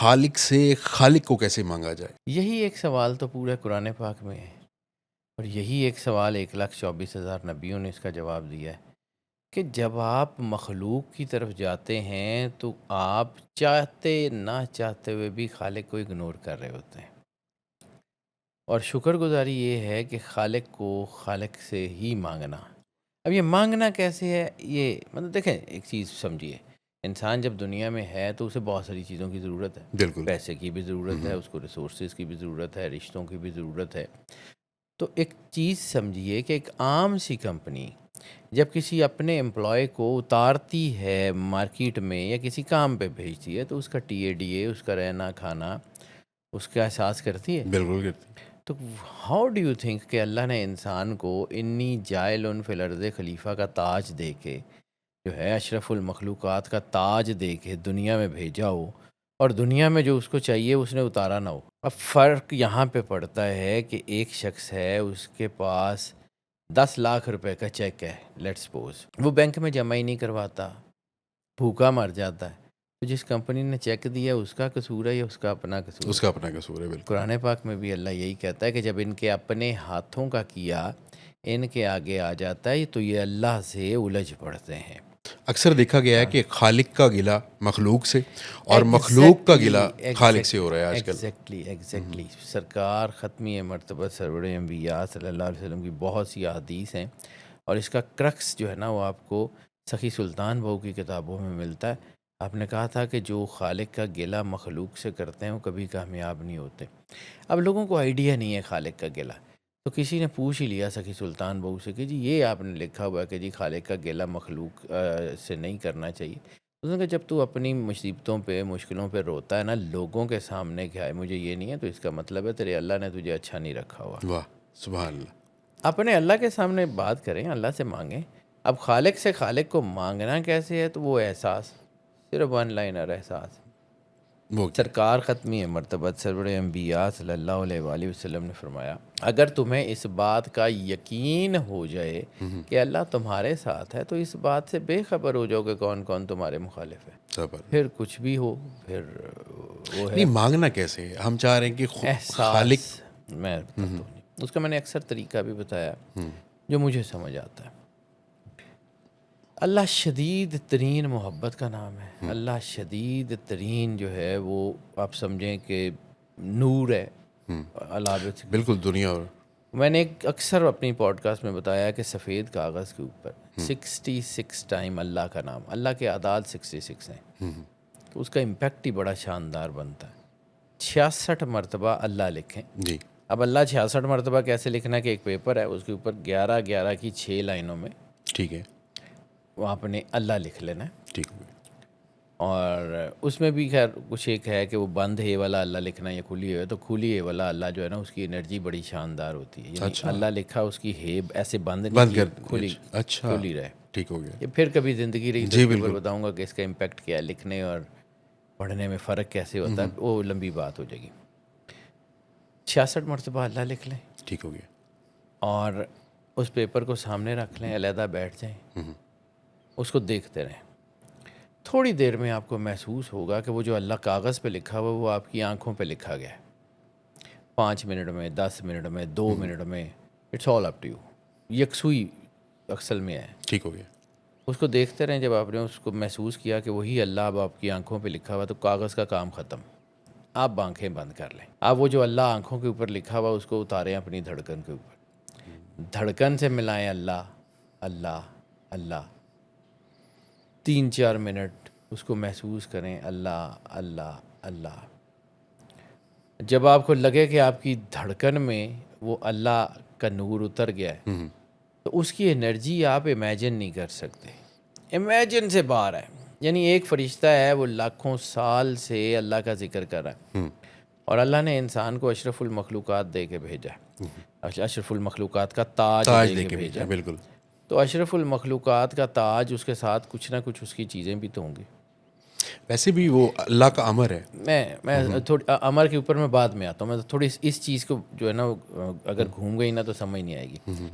خالق سے خالق کو کیسے مانگا جائے؟ یہی ایک سوال تو پورا قرآن پاک میں ہے، اور یہی ایک سوال 1,24,000 نبیوں نے اس کا جواب دیا ہے کہ جب آپ مخلوق کی طرف جاتے ہیں تو آپ چاہتے نہ چاہتے ہوئے بھی خالق کو اگنور کر رہے ہوتے ہیں، اور شکر گزاری یہ ہے کہ خالق کو خالق سے ہی مانگنا۔ اب یہ مانگنا کیسے ہے؟ یہ مطلب دیکھیں، ایک چیز سمجھیے، انسان جب دنیا میں ہے تو اسے بہت ساری چیزوں کی ضرورت ہے، بالکل. پیسے کی بھی ضرورت ہے، اس کو ریسورسز کی بھی ضرورت ہے، رشتوں کی بھی ضرورت ہے۔ تو ایک چیز سمجھیے کہ ایک عام سی کمپنی جب کسی اپنے امپلائی کو اتارتی ہے مارکیٹ میں یا کسی کام پہ بھیجتی ہے تو اس کا TADA، اس کا رہنا کھانا، اس کا احساس کرتی ہے۔ بالکل کرتی. تو ہاؤ ڈو یو تھنک کہ اللہ نے انسان کو انی جائل فی الارض خلیفہ کا تاج دے کے، جو ہے اشرف المخلوقات کا تاج دے کے دنیا میں بھیجا ہو، اور دنیا میں جو اس کو چاہیے اس نے اتارا نہ ہو؟ اب فرق یہاں پہ پڑتا ہے کہ ایک شخص ہے، اس کے پاس 10 لاکھ روپے کا چیک ہے، لیٹس سپوز، وہ بینک میں جمع ہی نہیں کرواتا، بھوکا مر جاتا ہے، تو جس کمپنی نے چیک دیا اس کا قصور ہے یا اس کا اپنا قصور ہے؟ اس کا اپنا قصور ہے. بالکل. قرآن پاک میں بھی اللہ یہی کہتا ہے کہ جب ان کے اپنے ہاتھوں کا کیا ان کے آگے آ جاتا ہے تو یہ اللہ سے الجھ پڑتے ہیں۔ اکثر دیکھا گیا ہے کہ خالق کا گلہ مخلوق سے اور مخلوق کا گلہ خالق سے ہو رہا ہے آج کل. ایگزیکٹلی سرکار ختمی مرتبہ سرور انبیاء صلی اللہ علیہ وسلم کی بہت سی احادیث ہیں، اور اس کا کرکس جو ہے نا وہ آپ کو سخی سلطان بہو کی کتابوں میں ملتا ہے۔ آپ نے کہا تھا کہ جو خالق کا گلہ مخلوق سے کرتے ہیں وہ کبھی کامیاب نہیں ہوتے۔ اب لوگوں کو آئیڈیا نہیں ہے خالق کا گلہ، تو کسی نے پوچھ ہی لیا سخی سلطان بہو سے کہ جی یہ آپ نے لکھا ہوا ہے کہ جی خالق کا گلہ مخلوق سے نہیں کرنا چاہیے۔ اس نے کہا جب تو اپنی مصیبتوں پہ مشکلوں پہ روتا ہے نا لوگوں کے سامنے کہ ہے مجھے یہ نہیں ہے، تو اس کا مطلب ہے تیرے اللہ نے تجھے اچھا نہیں رکھا ہوا۔ واہ سبحان اللہ. اپنے اللہ کے سامنے بات کریں، اللہ سے مانگیں۔ اب خالق سے خالق کو مانگنا کیسے ہے؟ تو وہ احساس، صرف ون لائنر احساس۔ وہ سرکار ختمی مرتبہ سرور انبیاء صلی اللہ علیہ وآلہ وسلم نے فرمایا اگر تمہیں اس بات کا یقین ہو جائے کہ اللہ تمہارے ساتھ ہے تو اس بات سے بے خبر ہو جاؤ کہ کون کون تمہارے مخالف ہے، پھر کچھ بھی ہو، پھر وہ ہے نہیں. مانگنا کیسے ہے؟ ہم چاہ رہے ہیں کہ احساس۔ خالق. میں بتاتا ہوں، اس کا میں نے اکثر طریقہ بھی بتایا جو مجھے سمجھ آتا ہے۔ اللہ شدید ترین محبت کا نام ہے، اللہ شدید ترین جو ہے وہ آپ سمجھیں کہ نور ہے اللہ۔ بالکل. دنیا اور میں نے ایک اکثر اپنی پوڈ کاسٹ میں بتایا کہ سفید کاغذ کے اوپر 66 ٹائم اللہ کا نام، اللہ کے اعداد 66 ہیں، تو اس کا امپیکٹ ہی بڑا شاندار بنتا ہے۔ 66 مرتبہ اللہ لکھیں جی. اب اللہ 66 مرتبہ کیسے لکھنا ہے کہ ایک پیپر ہے، اس کے اوپر 11 کی 6 لائنوں میں ٹھیک ہے. وہ آپ نے اللہ لکھ لینا ہے، ٹھیک ہے. اور اس میں بھی خیر کچھ ایک ہے کہ وہ بند ہے والا اللہ لکھنا یا کھلی ہے، تو کھلی ہے والا اللہ جو ہے نا اس کی انرجی بڑی شاندار ہوتی ہے، یعنی اللہ لکھا اس کی ہیب ایسے بند نہیں کی، کھلی رہے. ٹھیک ہو گیا. یہ پھر کبھی زندگی رہی تو اس کے اوپر بتاؤں گا کہ اس کا امپیکٹ کیا ہے، لکھنے اور پڑھنے میں فرق کیسے ہوتا ہے، وہ لمبی بات ہو جائے گی۔ 66 مرتبہ اللہ لکھ لیں، ٹھیک ہو گیا. اور اس پیپر کو سامنے رکھ لیں، علیحدہ بیٹھ جائیں، اس کو دیکھتے رہیں۔ تھوڑی دیر میں آپ کو محسوس ہوگا کہ وہ جو اللہ کاغذ پہ لکھا ہوا وہ آپ کی آنکھوں پہ لکھا گیا ہے، 5 منٹ میں، 10 منٹ میں، 2 منٹ میں، it's all up to you, یکسوئی اصل میں ہے۔ ٹھیک ہو گیا. اس کو دیکھتے رہیں، جب آپ نے اس کو محسوس کیا کہ وہی اللہ اب آپ کی آنکھوں پہ لکھا ہوا تو کاغذ کا کام ختم، آپ آنکھیں بند کر لیں۔ آپ وہ جو اللہ آنکھوں کے اوپر لکھا ہوا اس کو اتاریں اپنی دھڑکن کے اوپر، دھڑکن سے ملائیں اللہ اللہ اللہ، 3-4 منٹ اس کو محسوس کریں، اللہ اللہ اللہ۔ جب آپ کو لگے کہ آپ کی دھڑکن میں وہ اللہ کا نور اتر گیا ہے تو اس کی انرجی آپ امیجن نہیں کر سکتے، امیجن سے باہر ہے۔ یعنی ایک فرشتہ ہے وہ لاکھوں سال سے اللہ کا ذکر کر رہا ہے، اور اللہ نے انسان کو اشرف المخلوقات دے کے بھیجا ہے، اشرف المخلوقات کا تاج دے کے بھیجا ہے۔ بالکل. تو اشرف المخلوقات کا تاج، اس کے ساتھ کچھ نہ کچھ اس کی چیزیں بھی تو ہوں گی۔ ویسے بھی وہ اللہ کا امر ہے۔ میں تھوڑی امر کے اوپر میں بعد میں آتا ہوں، میں تھوڑی اس چیز کو جو ہے نا اگر گھوم گئی نا تو سمجھ نہیں آئے گی۔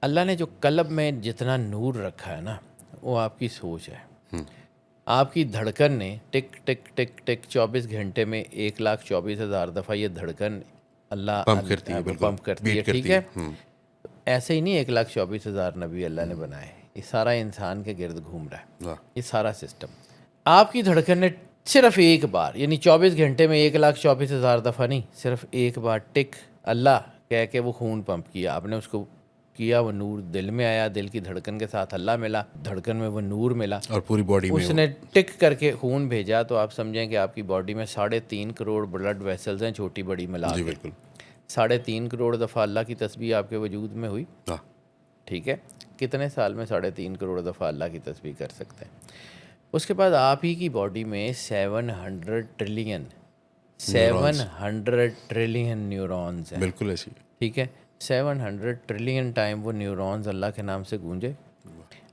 اللہ نے جو قلب میں جتنا نور رکھا ہے نا وہ آپ کی سوچ ہے۔ آپ کی دھڑکن نے ٹک ٹک ٹک ٹک 24 گھنٹے میں 1,24,000 دفعہ یہ دھڑکن اللہ پمپ کرتی ہے، بالکل پمپ کرتی ہے، بیٹ ٹھیک کرتی ہے. ہے. ایسے ہی نہیں 1,24,000 نبی اللہ نے بنائے، یہ سارا انسان کے گرد گھوم رہا ہے، واہ. یہ سارا سسٹم. آپ کی دھڑکن نے صرف ایک بار یعنی 24 گھنٹے میں 1,24,000 دفعہ نہیں، صرف ایک بار ٹک اللہ کہہ کے وہ خون پمپ کیا، آپ نے اس کو کیا، وہ نور دل میں آیا، دل کی دھڑکن کے ساتھ اللہ ملا، دھڑکن میں وہ نور ملا، اور پوری باڈی میں اس نے ٹک کر کے خون بھیجا. تو آپ سمجھیں کہ آپ کی باڈی میں 3.5 کروڑ بلڈ ویسلز ہیں، چھوٹی بڑی ملا جی کے. بالکل. 3.5 کروڑ دفعہ اللہ کی تسبیح آپ کے وجود میں ہوئی. ہاں ٹھیک ہے، کتنے سال میں 3.5 کروڑ دفعہ اللہ کی تسبیح کر سکتے ہیں. اس کے بعد آپ ہی کی باڈی میں 700 ٹریلین نیورونز ہیں. بالکل ایسی ہے. ٹھیک ہے، 700 ٹریلین ٹائم وہ نیورونز اللہ کے نام سے گونجے.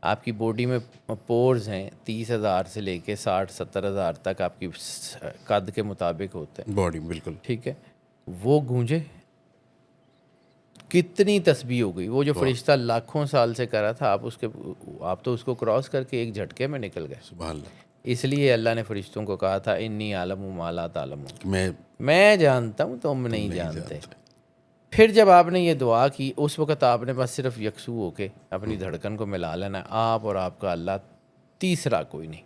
آپ کی باڈی میں پورز ہیں 30,000 سے لے کے 60-70,000 تک آپ کی قد کے مطابق ہوتے ہیں. باڈی بالکل. ٹھیک ہے، وہ گونجے. کتنی تسبیح ہو گئی. وہ جو فرشتہ لاکھوں سال سے کرا تھا، آپ تو اس کو کراس کر کے ایک جھٹکے میں نکل گئے. سبحان اللہ. اس لیے اللہ نے فرشتوں کو کہا تھا انی عالم ما لا تعلمون، میں میں جانتا ہوں تم نہیں جانتے. پھر جب آپ نے یہ دعا کی، اس وقت آپ نے بس صرف یکسو ہو کے اپنی دھڑکن کو ملا لینا ہے، آپ اور آپ کا اللہ، تیسرا کوئی نہیں.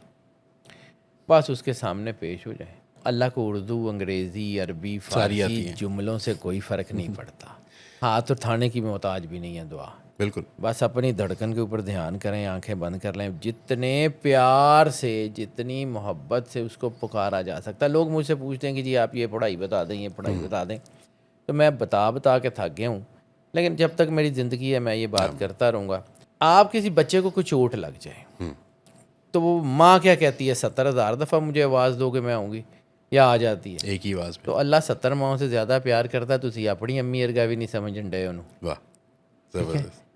بس اس کے سامنے پیش ہو جائے. اللہ کو اردو، انگریزی، عربی، فارسی جملوں سے کوئی فرق نہیں پڑتا. ہاتھ اٹھانے کی محتاج بھی نہیں ہے دعا. بالکل. بس اپنی دھڑکن کے اوپر دھیان کریں، آنکھیں بند کر لیں. جتنے پیار سے، جتنی محبت سے اس کو پکارا جا سکتا ہے. لوگ مجھ سے پوچھتے ہیں کہ جی آپ یہ پڑھائی بتا دیں، یہ پڑھائی بتا دیں. تو میں بتا کے تھک گیا ہوں، لیکن جب تک میری زندگی ہے میں یہ بات کرتا رہوں گا. آپ کسی بچے کو کوئی چوٹ لگ جائے تو وہ ماں کیا کہتی ہے؟ 70,000 دفعہ مجھے آواز دو کہ میں آؤں گی، یا آ جاتی ہے ایک ہی آواز میں. تو اللہ 70 ماؤں سے زیادہ پیار کرتا ہے. تسی اپنی امی ارگا بھی نہیں سمجھن ڈے انہوں. واہ زبردست.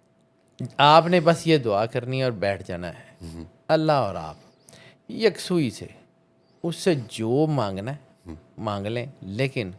آپ نے بس یہ دعا کرنی ہے اور بیٹھ جانا ہے. اللہ اور آپ یکسوئی سے اس سے جو مانگنا ہے مانگ لیں. لیکن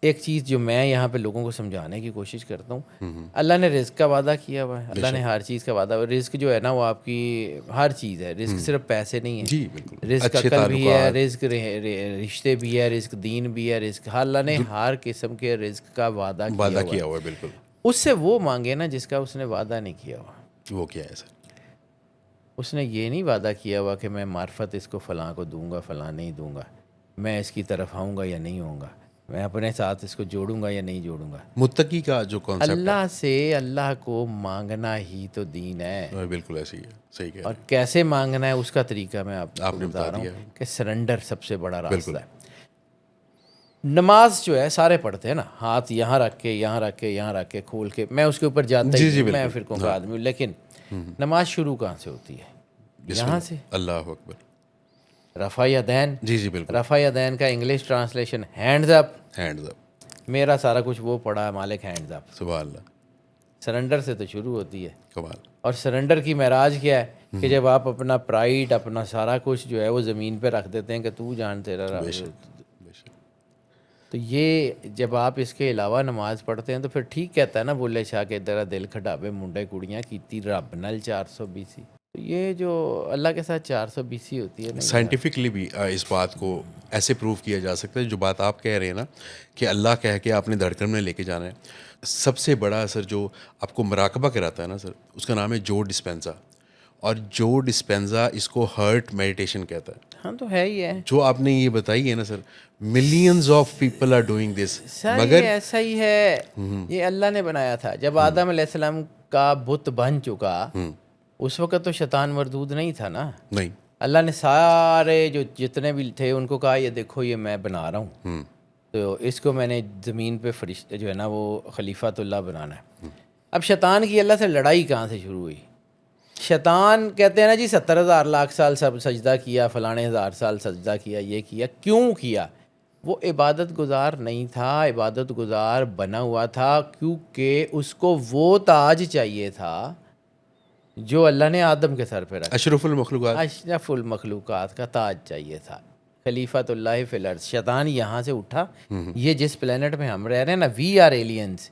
ایک چیز جو میں یہاں پہ لوگوں کو سمجھانے کی کوشش کرتا ہوں، اللہ نے رزق کا وعدہ کیا ہوا ہے، اللہ نے ہر چیز کا وعدہ. رزق جو ہے نا وہ آپ کی ہر چیز ہے. رزق صرف پیسے نہیں ہے، جی بالکل. رزق عقل بھی ہے، رزق رشتے بھی ہے، رزق دین بھی ہے، رزق اللہ نے ہر قسم کے رزق کا وعدہ کیا ہوا ہے. بالکل. اس سے وہ مانگے نا جس کا اس نے وعدہ نہیں کیا ہوا. وہ کیا ہے سر؟ اس نے یہ نہیں وعدہ کیا ہوا کہ میں معرفت اس کو فلاں کو دوں گا، فلاں نہیں دوں گا، میں اس کی طرف آؤں گا یا نہیں ہوں گا، میں اپنے ساتھ اس کو جوڑوں گا یا نہیں جوڑوں گا. متقی کا جو کانسیپٹ اللہ سے اللہ کو مانگنا ہی تو دین ہے. بالکل ایسی ہے. صحیح کہہ رہے اور کیسے مانگنا ہے اس کا طریقہ میں آپ کو نے بتا رہا دیا ہوں کہ سرنڈر سب سے بڑا راستہ ہے. بالکل. نماز جو ہے سارے پڑھتے ہیں نا، ہاتھ یہاں رکھ کے، یہاں رکھ کے، یہاں رکھ کے، کھول کے. میں اس کے اوپر جاتا ہی نہیں، میں فرقوں کا آدمی ہوں. لیکن نماز شروع کہاں سے ہوتی ہے؟ یہاں سے. اللہ اکبر. رفع یدین. جی جی بالکل. رفع یدین کا انگلش ٹرانسلیشن ہینڈز اپ. ہینڈز اپ. میرا سارا کچھ وہ پڑھا ہے مالک ہینڈز اپ. سبحان اللہ. سرنڈر سے تو شروع ہوتی ہے. کمال. اور سرنڈر کی معراج کیا ہے کہ جب آپ اپنا پرائیڈ، اپنا سارا کچھ جو ہے وہ زمین پہ رکھ دیتے ہیں کہ تو جان تیرا راز. تو یہ جب آپ اس کے علاوہ نماز پڑھتے ہیں تو پھر ٹھیک کہتا ہے نا بولے شاہ کہ تیرا دل کھڈاوے منڈے کڑیاں کیتی رب نل 420. تو یہ جو اللہ کے ساتھ 420 ہوتی ہے نا، سائنٹیفکلی بھی اس بات کو ایسے پروو کیا جا سکتا ہے جو بات آپ کہہ رہے ہیں نا کہ اللہ کہہ کے آپ نے دھڑکن میں لے کے جانا ہے. سب سے بڑا اثر جو آپ کو مراقبہ کراتا ہے نا سر، اس کا نام ہے جو ڈسپینزا. اور جو ڈسپینزا اس کو ہرٹ میڈیٹیشن کہتا ہے. ہاں تو ہے ہی ہے. جو آپ نے یہ بتائی ہے نا sir, millions of people are doing this. مگر ایسا ہی ہے، یہ اللہ نے بنایا تھا. جب آدم علیہ السلام کا بت بن چکا اس وقت تو شیطان مردود نہیں تھا نا. نہیں. اللہ نے سارے جو جتنے بھی تھے ان کو کہا یہ دیکھو یہ میں بنا رہا ہوں، تو اس کو میں نے زمین پہ فرشتہ جو ہے نا وہ خلیفۃ اللہ بنانا ہے. اب شیطان کی اللہ سے لڑائی کہاں سے شروع ہوئی؟ شیطان کہتے ہیں نا جی 70,000 لاکھ سال سب سجدہ کیا، فلانے ہزار سال سجدہ کیا، یہ کیا. کیوں کیا؟ وہ عبادت گزار نہیں تھا، عبادت گزار بنا ہوا تھا کیونکہ اس کو وہ تاج چاہیے تھا جو اللہ نے آدم کے سر پہ رکھا. اشرف المخلوقات. اشرف المخلوقات کا تاج چاہیے تھا. خلیفۃ اللہ فی الارض. شیطان یہاں سے اٹھا. یہ جس پلینٹ میں ہم رہ رہے ہیں نا، وی آر ایلینز،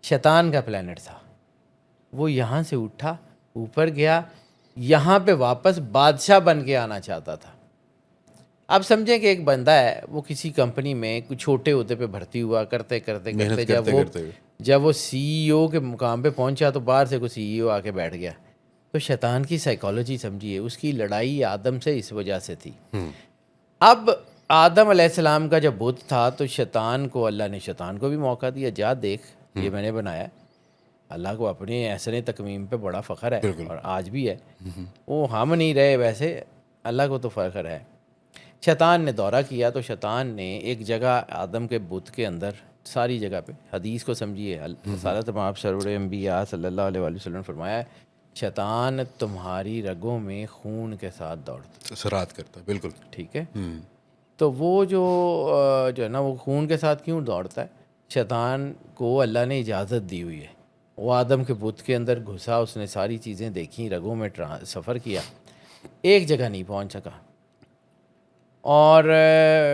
شیطان کا پلینٹ تھا. وہ یہاں سے اٹھا، اوپر گیا، یہاں پہ واپس بادشاہ بن کے آنا چاہتا تھا. آپ سمجھیں کہ ایک بندہ ہے وہ کسی کمپنی میں کچھ چھوٹے عہدے پہ بھرتی ہوا کرتے کرتے کرتے جب وہ سی ای او کے مقام پہ پہنچا تو باہر سے کوئی سی ای او آ کے بیٹھ گیا. تو شیطان کی سائیکالوجی سمجھیے, اس کی لڑائی آدم سے اس وجہ سے تھی. اب آدم علیہ السلام کا جب بت تھا تو شیطان کو اللہ نے شیطان کو بھی موقع دیا, جا دیکھ یہ میں نے بنایا. اللہ کو اپنے احسن تکمیم پہ بڑا فخر ہے اور آج بھی ہے. وہ ہم نہیں رہے ویسے, اللہ کو تو فخر ہے. شیطان نے دورہ کیا تو شیطان نے ایک جگہ آدم کے بت کے اندر ساری جگہ پہ, حدیث کو سمجھیے, رسالت مآب سرور انبیاء صلی اللہ علیہ وآلہ وسلم نے فرمایا ہے شیطان تمہاری رگوں میں خون کے ساتھ دوڑتا سرات کرتا ہے. بالکل ٹھیک ہے. تو وہ جو ہے نا وہ خون کے ساتھ کیوں دوڑتا ہے؟ شیطان کو اللہ نے اجازت دی ہوئی ہے. وہ آدم کے بت کے اندر گھسا, اس نے ساری چیزیں دیکھیں, رگوں میں سفر کیا, ایک جگہ نہیں پہنچ سکا. اور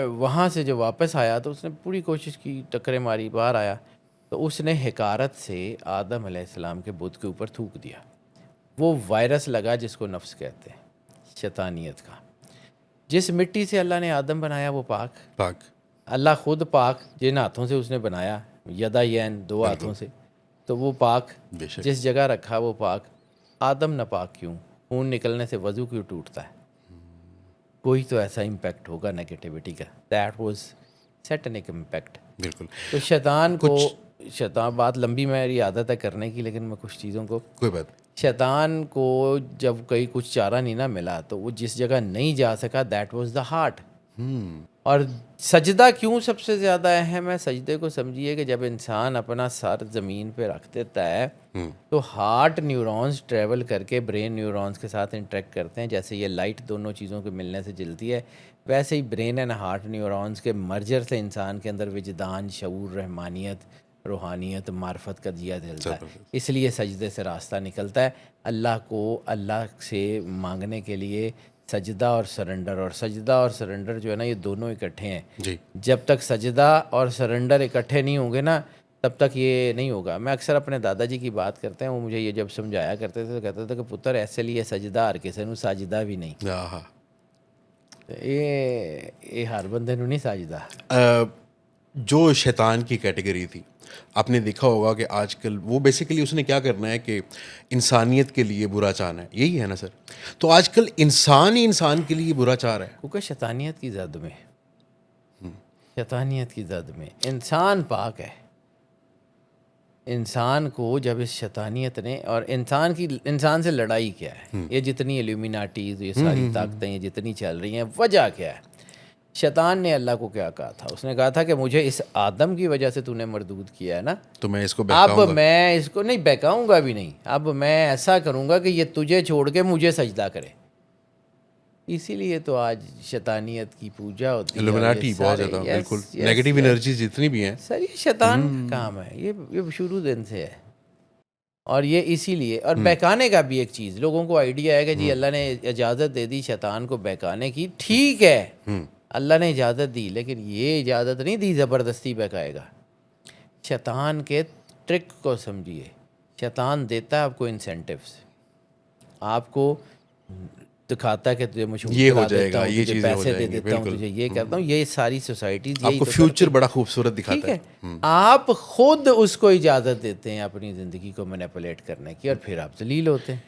وہاں سے جو واپس آیا تو اس نے پوری کوشش کی, ٹکرے ماری, باہر آیا تو اس نے حکارت سے آدم علیہ السلام کے بت کے اوپر تھوک دیا. وہ وائرس لگا جس کو نفس کہتے ہیں, شیطانیت کا. جس مٹی سے اللہ نے آدم بنایا وہ پاک, اللہ خود پاک, جن ہاتھوں سے اس نے بنایا, یدین, دو ہاتھوں سے, تو وہ پاک. جس جگہ رکھا وہ پاک. آدم ناپاک کیوں؟ خون نکلنے سے وضو کیوں ٹوٹتا ہے؟ کوئی تو ایسا امپیکٹ ہوگا نیگیٹیوٹی کا. That was satanic impact. بالکل. تو شیطان کو, شیطان, بات لمبی میری عادت ہے کرنے کی لیکن میں کچھ چیزوں کو, کوئی بات. شیطان کو جب کہیں کچھ چارہ نہیں نہ ملا تو وہ جس جگہ نہیں جا سکا, دیٹ واز دا ہارٹ. اور سجدہ کیوں سب سے زیادہ اہم ہے؟ سجدے کو سمجھیے کہ جب انسان اپنا سر زمین پہ رکھ دیتا ہے تو ہارٹ نیورونز ٹریول کر کے برین نیورونز کے ساتھ انٹریکٹ کرتے ہیں. جیسے یہ لائٹ دونوں چیزوں کے ملنے سے جلتی ہے, ویسے ہی برین اینڈ ہارٹ نیورونز کے مرجر سے انسان کے اندر وجدان, شعور, رحمانیت, روحانیت, معرفت کا دیا جلتا ہے. اس لیے سجدے سے راستہ نکلتا ہے. اللہ کو اللہ سے مانگنے کے لیے سجدہ اور سرنڈر, اور سجدہ اور سرنڈر جو ہے نا یہ دونوں اکٹھے ہیں. جب تک سجدہ اور سرنڈر اکٹھے نہیں ہوں گے نا تب تک یہ نہیں ہوگا. میں اکثر اپنے دادا جی کی بات کرتے ہیں, وہ مجھے یہ جب سمجھایا کرتے تھے تو کہتے تھے کہ پتر ایسے لیے سجدہ ہر کسی نو ساجدہ بھی نہیں. یہ ہر بندے نو نہیں ساجدہ. جو شیطان کی کیٹیگری تھی, آپ نے دیکھا ہوگا کہ آج کل وہ بیسیکلی اس نے کیا کرنا ہے کہ انسانیت کے لیے برا چاہنا ہے, یہی ہے نا سر. تو آج کل انسان ہی انسان کے لیے برا چاہ رہا ہے کیونکہ شیطانیت کی زد میں, شیطانیت کی زد میں انسان پاک ہے. انسان کو جب اس شیطانیت نے, اور انسان سے لڑائی کیا ہے, یہ جتنی ایلومیناٹیز, یہ ساری طاقتیں یہ جتنی چل رہی ہیں, وجہ کیا ہے؟ شیطان نے اللہ کو کیا کہا تھا؟ اس نے کہا تھا کہ مجھے اس آدم کی وجہ سے تو نے مردود کیا ہے نا, تو میں اس کو اب میں اس کو نہیں بہکاؤں گا بھی نہیں. اب میں ایسا کروں گا کہ یہ تجھے چھوڑ کے مجھے سجدہ کرے. اسی لیے تو آج شیطانیت کی پوجا ہوتی ہے, ایلومیناٹی بہت زیادہ. بالکل نیگیٹو انرجی جتنی بھی ہیں سر یہ شیطان کا کام ہے, یہ شروع دن سے ہے. اور یہ اسی لیے, اور بہکانے کا بھی ایک چیز, لوگوں کو آئیڈیا ہے کہ جی اللہ نے اجازت دے دی شیطان کو بہکانے کی, ٹھیک ہے اللہ نے اجازت دی, لیکن یہ اجازت نہیں دی زبردستی بہکائے گا. شیطان کے ٹرک کو سمجھیے. شیطان دیتا ہے آپ کو انسینٹیوز, آپ کو دکھاتا ہے کہ تجھے مشہور یہ ہو جائے گا, یہ چیزیں ہو پیسے جائیں دے گی, دیتا ہوں, تجھے یہ کرتا ہوں. یہ ساری سوسائٹیز آپ کو فیوچر بڑا خوبصورت دکھاتا ہے. آپ خود اس کو اجازت دیتے ہیں اپنی زندگی کو مینیپولیٹ کرنے کی, اور پھر آپ ذلیل ہوتے ہیں.